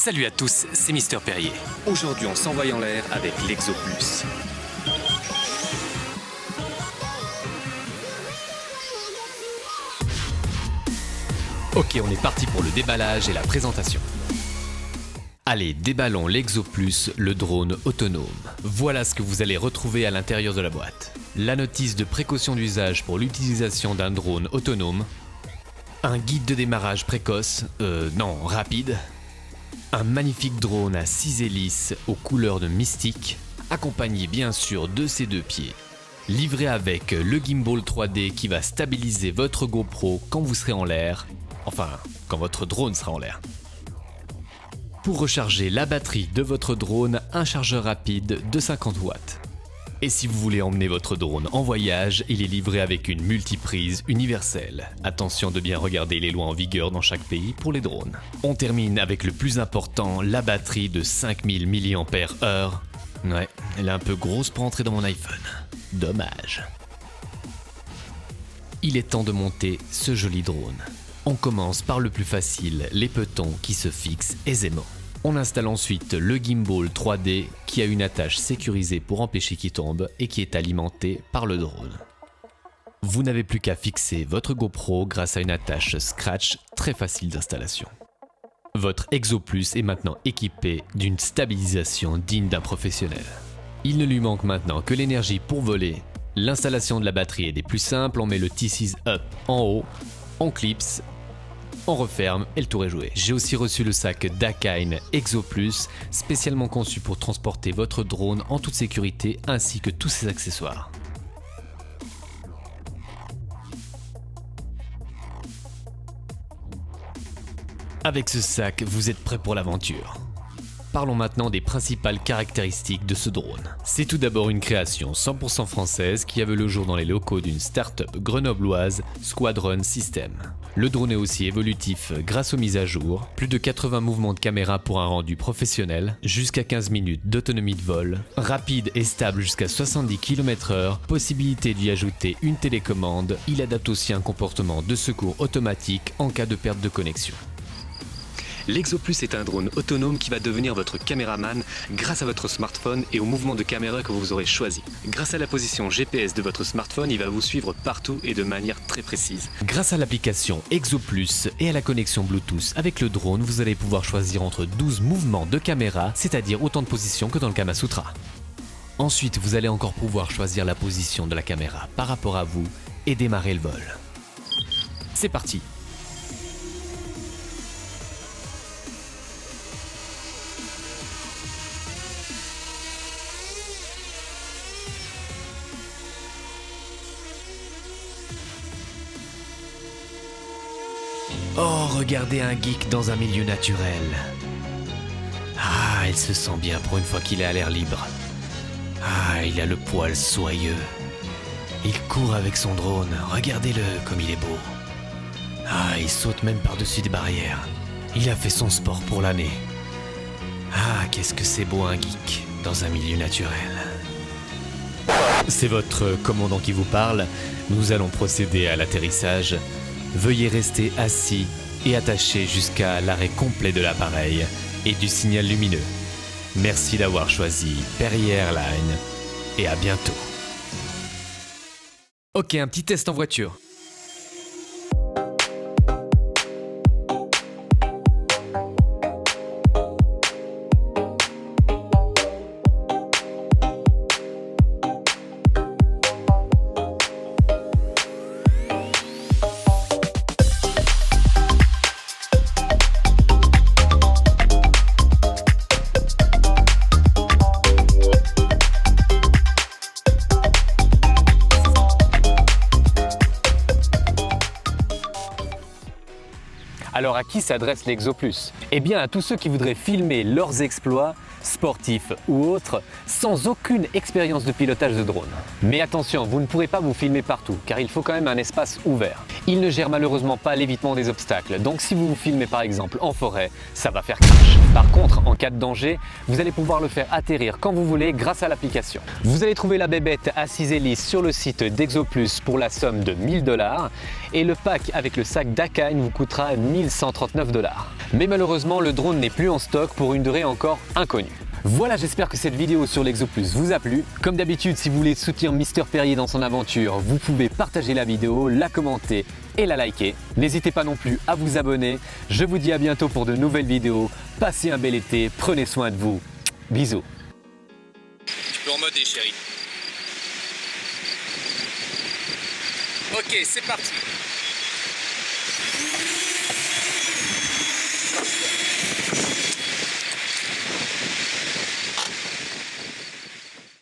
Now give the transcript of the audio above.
Salut à tous, c'est Mister Perrier. Aujourd'hui, on s'envoie en l'air avec l'Exo Plus. Ok, on est parti pour le déballage et la présentation. Allez, déballons l'Exo Plus, le drone autonome. Voilà ce que vous allez retrouver à l'intérieur de la boîte. La notice de précaution d'usage pour l'utilisation d'un drone autonome. Un guide de démarrage précoce, rapide. Un magnifique drone à 6 hélices aux couleurs de mystique, accompagné bien sûr de ses 2 pieds. Livré avec le gimbal 3D qui va stabiliser votre GoPro quand vous serez en l'air. Enfin, quand votre drone sera en l'air. Pour recharger la batterie de votre drone, un chargeur rapide de 50 watts. Et si vous voulez emmener votre drone en voyage, il est livré avec une multiprise universelle. Attention de bien regarder les lois en vigueur dans chaque pays pour les drones. On termine avec le plus important, la batterie de 5000 mAh. Ouais, elle est un peu grosse pour entrer dans mon iPhone. Dommage. Il est temps de monter ce joli drone. On commence par le plus facile, les petons qui se fixent aisément. On installe ensuite le gimbal 3D qui a une attache sécurisée pour empêcher qu'il tombe et qui est alimenté par le drone. Vous n'avez plus qu'à fixer votre GoPro grâce à une attache Scratch très facile d'installation. Votre Exo Plus est maintenant équipé d'une stabilisation digne d'un professionnel. Il ne lui manque maintenant que l'énergie pour voler. L'installation de la batterie est des plus simples, on met le T6 Up en haut, on clipse, on referme et le tour est joué. J'ai aussi reçu le sac Dakine Exo Plus, spécialement conçu pour transporter votre drone en toute sécurité ainsi que tous ses accessoires. Avec ce sac, vous êtes prêt pour l'aventure. Parlons maintenant des principales caractéristiques de ce drone. C'est tout d'abord une création 100% française qui a vu le jour dans les locaux d'une start-up grenobloise, Squadron System. Le drone est aussi évolutif grâce aux mises à jour, plus de 80 mouvements de caméra pour un rendu professionnel, jusqu'à 15 minutes d'autonomie de vol, rapide et stable jusqu'à 70 km/h, possibilité d'y ajouter une télécommande, il adapte aussi un comportement de secours automatique en cas de perte de connexion. L'Exo Plus est un drone autonome qui va devenir votre caméraman grâce à votre smartphone et au mouvement de caméra que vous aurez choisi. Grâce à la position GPS de votre smartphone, il va vous suivre partout et de manière très précise. Grâce à l'application Exo Plus et à la connexion Bluetooth avec le drone, vous allez pouvoir choisir entre 12 mouvements de caméra, c'est-à-dire autant de positions que dans le Kama Sutra. Ensuite, vous allez encore pouvoir choisir la position de la caméra par rapport à vous et démarrer le vol. C'est parti! Oh, regardez un geek dans un milieu naturel. Ah, il se sent bien pour une fois qu'il est à l'air libre. Ah, il a le poil soyeux. Il court avec son drone, regardez-le comme il est beau. Ah, il saute même par-dessus des barrières. Il a fait son sport pour l'année. Ah, qu'est-ce que c'est beau un geek dans un milieu naturel. C'est votre commandant qui vous parle. Nous allons procéder à l'atterrissage. Veuillez rester assis et attaché jusqu'à l'arrêt complet de l'appareil et du signal lumineux. Merci d'avoir choisi Perrier Airlines et à bientôt. Ok, un petit test en voiture. Alors à qui s'adresse l'Exo Plus? Eh bien à tous ceux qui voudraient filmer leurs exploits, sportifs ou autres, sans aucune expérience de pilotage de drone. Mais attention, vous ne pourrez pas vous filmer partout, car il faut quand même un espace ouvert. Il ne gère malheureusement pas l'évitement des obstacles, donc si vous vous filmez par exemple en forêt, ça va faire crash. Par contre, en cas de danger, vous allez pouvoir le faire atterrir quand vous voulez grâce à l'application. Vous allez trouver la bébête à 6 hélices sur le site d'Exo Plus pour la somme de 1000 $ et le pack avec le sac Dakine vous coûtera 1500 939 $. Mais malheureusement, le drone n'est plus en stock pour une durée encore inconnue. Voilà, j'espère que cette vidéo sur l'Exoplus vous a plu. Comme d'habitude, si vous voulez soutenir Mister Perrier dans son aventure, vous pouvez partager la vidéo, la commenter et la liker. N'hésitez pas non plus à vous abonner. Je vous dis à bientôt pour de nouvelles vidéos. Passez un bel été, prenez soin de vous. Bisous. Tu peux en mode chérie. Ok, c'est parti.